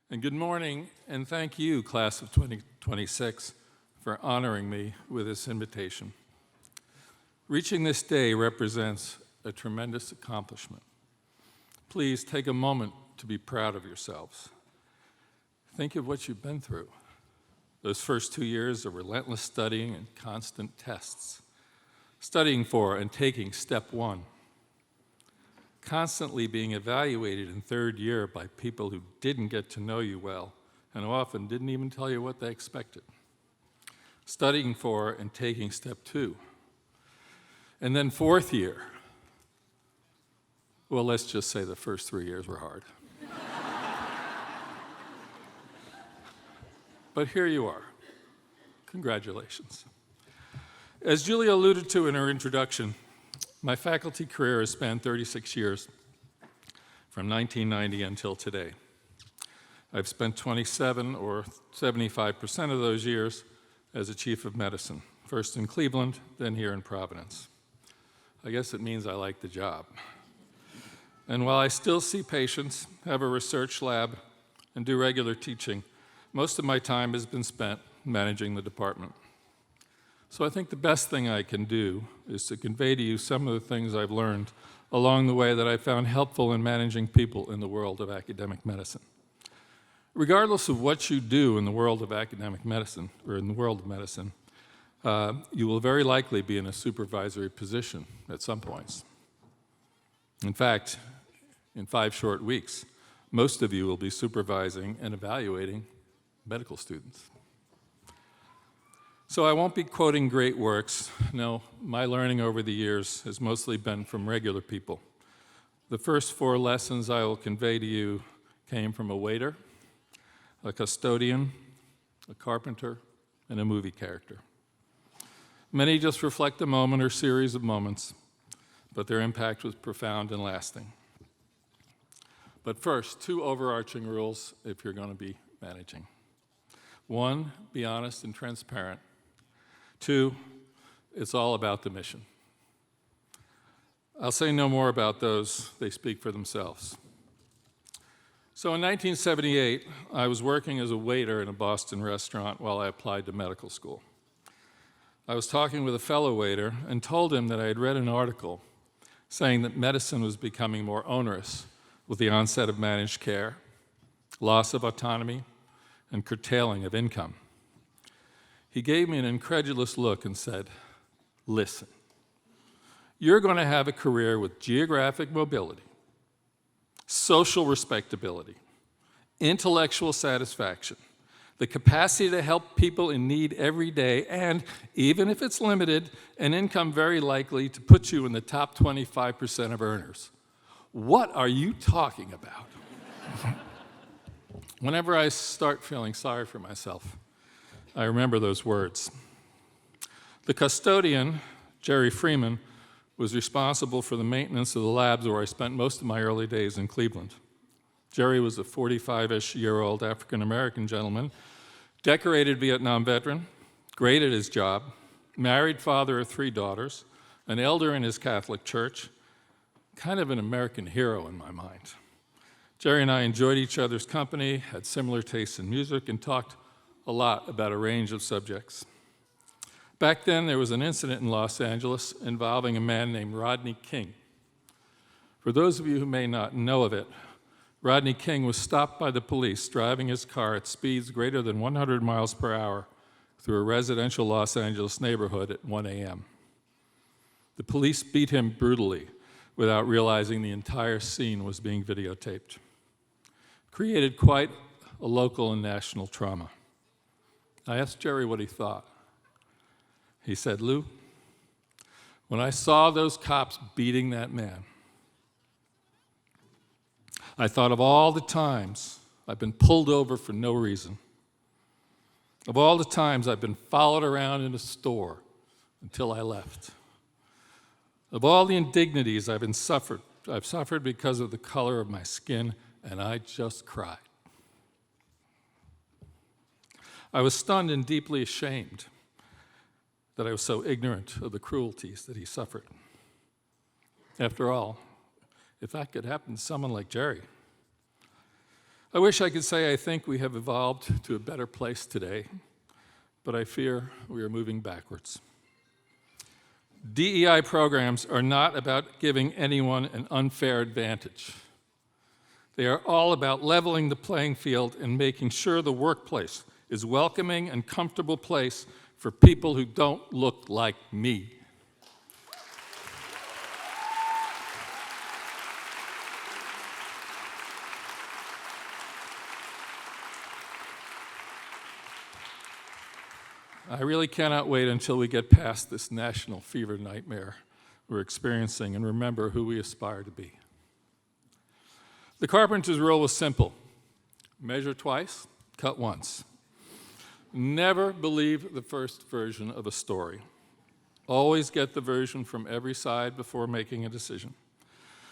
And good morning, and thank you, class of 2026, for honoring me with this invitation. Reaching this day represents a tremendous accomplishment. Please take a moment to be proud of yourselves. Think of what you've been through. Those first 2 years of relentless studying and constant tests. Studying for and taking step one. Constantly being evaluated in third year by people who didn't get to know you well and often didn't even tell you what they expected. Studying for and taking step two. And then fourth year. Well, let's just say the first 3 years were hard. But here you are. Congratulations. As Julia alluded to in her introduction, my faculty career has spanned 36 years, from 1990 until today. I've spent 27 or 75% of those years as a chief of medicine, first in Cleveland, then here in Providence. I guess it means I like the job. And while I still see patients, have a research lab, and do regular teaching, most of my time has been spent managing the department. So I think the best thing I can do is to convey to you some of the things I've learned along the way that I found helpful in managing people in the world of academic medicine. Regardless of what you do in the world of academic medicine, or in the world of medicine, you will very likely be in a supervisory position at some points. In fact, in 5 short weeks, most of you will be supervising and evaluating medical students. So I won't be quoting great works. No, my learning over the years has mostly been from regular people. The first 4 lessons I will convey to you came from a waiter, a custodian, a carpenter, and a movie character. Many just reflect a moment or series of moments, but their impact was profound and lasting. But first, 2 overarching rules if you're going to be managing. 1, be honest and transparent. 2, it's all about the mission. I'll say no more about those. They speak for themselves. So in 1978, I was working as a waiter in a Boston restaurant while I applied to medical school. I was talking with a fellow waiter and told him that I had read an article saying that medicine was becoming more onerous with the onset of managed care, loss of autonomy, and curtailing of income. He gave me an incredulous look and said, "Listen, you're going to have a career with geographic mobility, social respectability, intellectual satisfaction, the capacity to help people in need every day, and, even if it's limited, an income very likely to put you in the top 25% of earners. What are you talking about?" Whenever I start feeling sorry for myself, I remember those words. The custodian, Jerry Freeman, was responsible for the maintenance of the labs where I spent most of my early days in Cleveland. Jerry was a 45-ish-year-old African-American gentleman, decorated Vietnam veteran, great at his job, married father of 3 daughters, an elder in his Catholic church, kind of an American hero in my mind. Jerry and I enjoyed each other's company, had similar tastes in music, and talked a lot about a range of subjects. Back then, there was an incident in Los Angeles involving a man named Rodney King. For those of you who may not know of it, Rodney King was stopped by the police driving his car at speeds greater than 100 miles per hour through a residential Los Angeles neighborhood at 1 a.m. The police beat him brutally without realizing the entire scene was being videotaped. Created quite a local and national trauma. I asked Jerry what he thought. He said, "Lou, when I saw those cops beating that man, I thought of all the times I've been pulled over for no reason, of all the times I've been followed around in a store until I left, of all the indignities I've suffered because of the color of my skin, and I just cried. I was stunned and deeply ashamed that I was so ignorant of the cruelties that he suffered. After all, if that could happen to someone like Jerry, I wish I could say I think we have evolved to a better place today, but I fear we are moving backwards. DEI programs are not about giving anyone an unfair advantage. They are all about leveling the playing field and making sure the workplace is a welcoming and comfortable place for people who don't look like me. I really cannot wait until we get past this national fever nightmare we're experiencing and remember who we aspire to be. The carpenter's rule was simple. Measure twice, cut once. Never believe the first version of a story. Always get the version from every side before making a decision.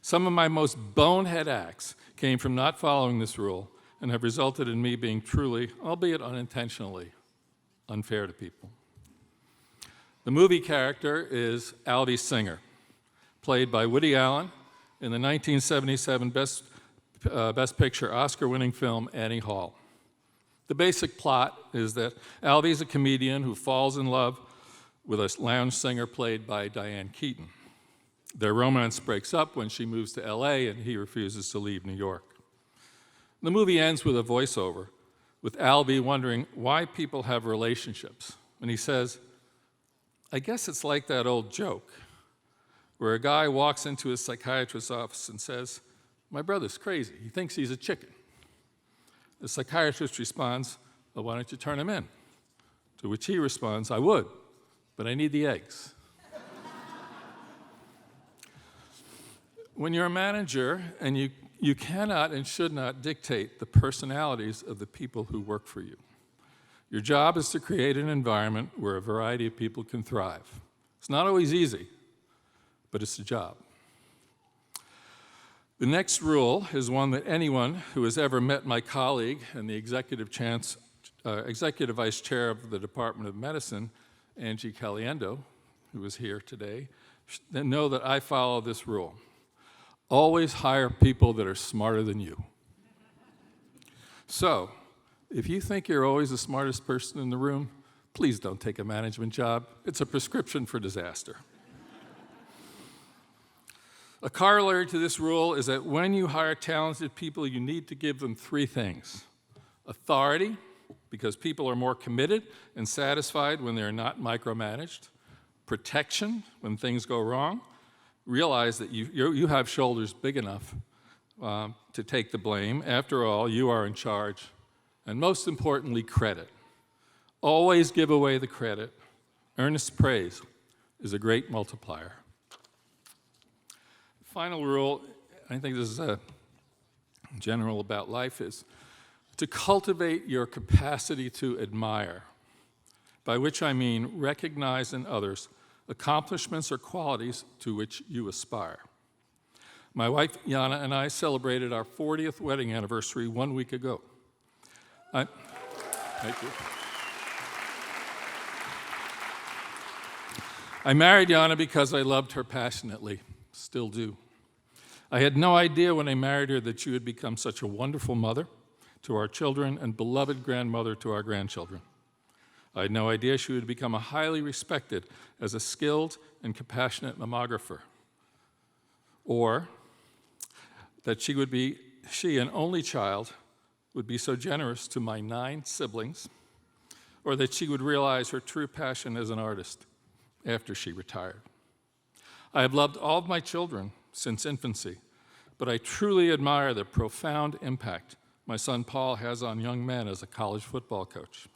Some of my most bonehead acts came from not following this rule and have resulted in me being truly, albeit unintentionally, unfair to people. The movie character is Albie Singer, played by Woody Allen in the 1977 Best Picture Oscar-winning film Annie Hall. The basic plot is that Albie is a comedian who falls in love with a lounge singer played by Diane Keaton. Their romance breaks up when she moves to LA and he refuses to leave New York. The movie ends with a voiceover with Albie wondering why people have relationships. And he says, I guess it's like that old joke where a guy walks into his psychiatrist's office and says, my brother's crazy. He thinks he's a chicken. The psychiatrist responds, well, why don't you turn him in? To which he responds, I would, but I need the eggs. When you're a manager and you cannot and should not dictate the personalities of the people who work for you. Your job is to create an environment where a variety of people can thrive. It's not always easy, but it's a job. The next rule is one that anyone who has ever met my colleague and the executive vice chair of the Department of Medicine, Angie Caliendo, who is here today, know that I follow this rule. Always hire people that are smarter than you. So, if you think you're always the smartest person in the room, please don't take a management job. It's a prescription for disaster. A corollary to this rule is that when you hire talented people, you need to give them three things. Authority, because people are more committed and satisfied when they're not micromanaged. Protection, when things go wrong. Realize that you have shoulders big enough to take the blame. After all, you are in charge. And most importantly, credit. Always give away the credit. Earnest praise is a great multiplier. Final rule, I think this is a general about life, is to cultivate your capacity to admire, by which I mean recognize in others accomplishments or qualities to which you aspire. My wife, Yana, and I celebrated our 40th wedding anniversary 1 week ago. Thank you. I married Yana because I loved her passionately, still do. I had no idea when I married her that she would become such a wonderful mother to our children and beloved grandmother to our grandchildren. I had no idea she would become a highly respected as a skilled and compassionate mammographer, or that she, an only child, would be so generous to my 9 siblings, or that she would realize her true passion as an artist after she retired. I have loved all of my children since infancy, but I truly admire the profound impact my son Paul has on young men as a college football coach.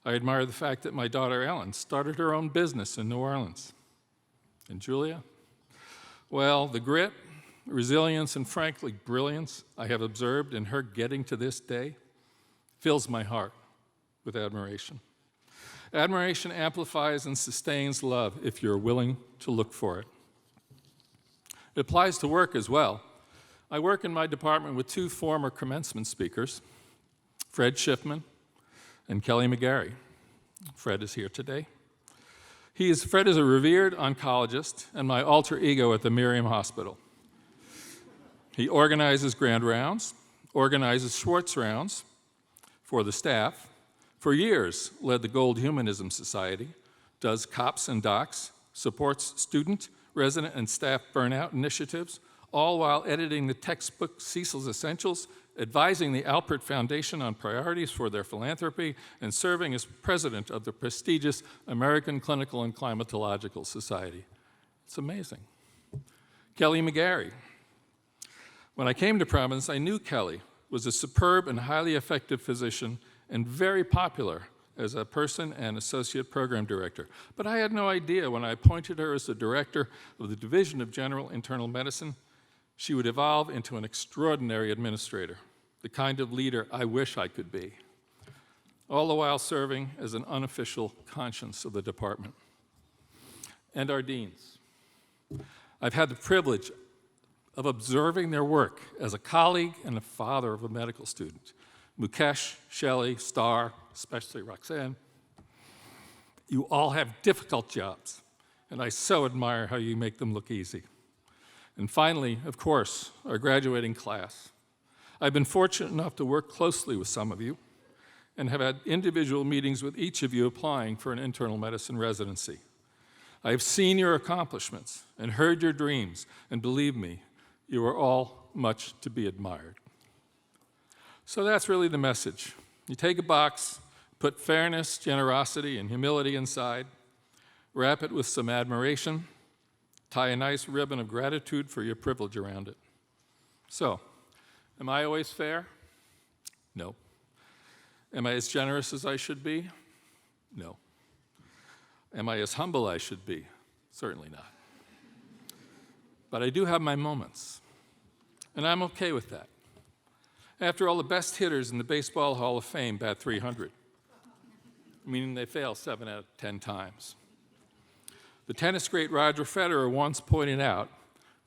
I admire the fact that my daughter Ellen started her own business in New Orleans. And Julia? Well, the grit, resilience, and frankly, brilliance I have observed in her getting to this day fills my heart with admiration. Admiration amplifies and sustains love if you're willing to look for it. It applies to work as well. I work in my department with 2 former commencement speakers, Fred Schiffman and Kelly McGarry. Fred is here today. Fred is a revered oncologist and my alter ego at the Miriam Hospital. He organizes grand rounds, organizes Schwartz rounds for the staff, for years led the Gold Humanism Society, does COPS and DOCS, supports student, resident, and staff burnout initiatives, all while editing the textbook Cecil's Essentials, advising the Alpert Foundation on priorities for their philanthropy, and serving as president of the prestigious American Clinical and Climatological Society. It's amazing. Kelly McGarry. When I came to Providence, I knew Kelly was a superb and highly effective physician and very popular as a person and associate program director. But I had no idea when I appointed her as the director of the Division of General Internal Medicine, she would evolve into an extraordinary administrator, the kind of leader I wish I could be, all the while serving as an unofficial conscience of the department. And our deans. I've had the privilege of observing their work as a colleague and a father of a medical student. Mukesh, Shelley, Star, especially Roxanne, you all have difficult jobs, and I so admire how you make them look easy. And finally, of course, our graduating class. I've been fortunate enough to work closely with some of you and have had individual meetings with each of you applying for an internal medicine residency. I've seen your accomplishments and heard your dreams, and believe me, you are all much to be admired. So that's really the message. You take a box, put fairness, generosity, and humility inside, wrap it with some admiration, tie a nice ribbon of gratitude for your privilege around it. So, am I always fair? No. Am I as generous as I should be? No. Am I as humble as I should be? Certainly not. But I do have my moments, and I'm okay with that. After all, the best hitters in the Baseball Hall of Fame bat .300, meaning they fail 7 out of 10 times. The tennis great Roger Federer once pointed out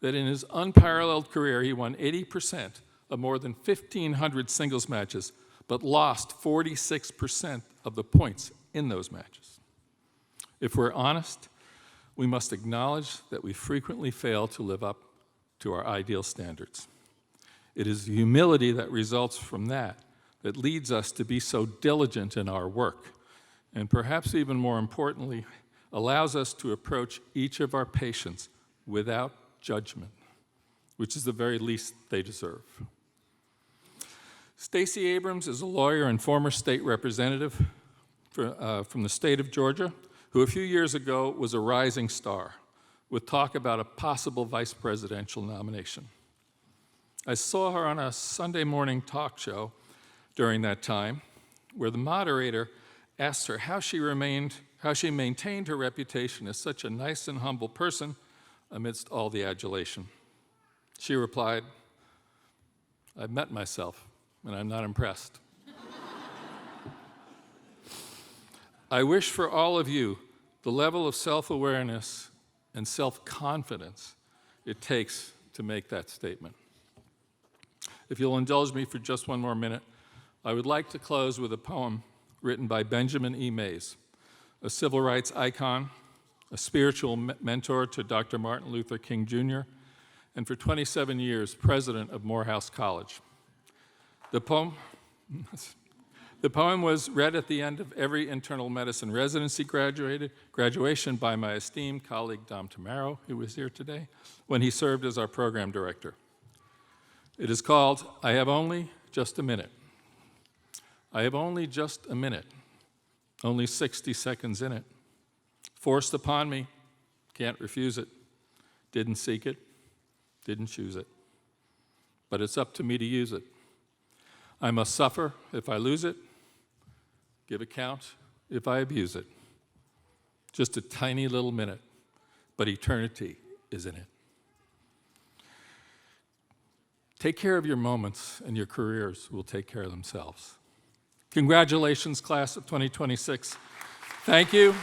that in his unparalleled career, he won 80% of more than 1,500 singles matches, but lost 46% of the points in those matches. If we're honest, we must acknowledge that we frequently fail to live up to our ideal standards. It is the humility that results from that that leads us to be so diligent in our work, and perhaps even more importantly, allows us to approach each of our patients without judgment, which is the very least they deserve. Stacey Abrams is a lawyer and former state representative from the state of Georgia, who a few years ago was a rising star with talk about a possible vice presidential nomination. I saw her on a Sunday morning talk show during that time, where the moderator asked her how she maintained her reputation as such a nice and humble person amidst all the adulation. She replied, "I've met myself, and I'm not impressed." I wish for all of you the level of self-awareness and self-confidence it takes to make that statement. If you'll indulge me for just one more minute, I would like to close with a poem written by Benjamin E. Mays, a civil rights icon, a spiritual mentor to Dr. Martin Luther King Jr., and for 27 years, president of Morehouse College. The poem was read at the end of every internal medicine residency graduation by my esteemed colleague Dom Tamaro, who was here today, when he served as our program director. It is called, "I Have Only Just a Minute." I have only just a minute, only 60 seconds in it. Forced upon me, can't refuse it. Didn't seek it, didn't choose it. But it's up to me to use it. I must suffer if I lose it, give account if I abuse it. Just a tiny little minute, but eternity is in it. Take care of your moments, and your careers will take care of themselves. Congratulations, class of 2026. Thank you.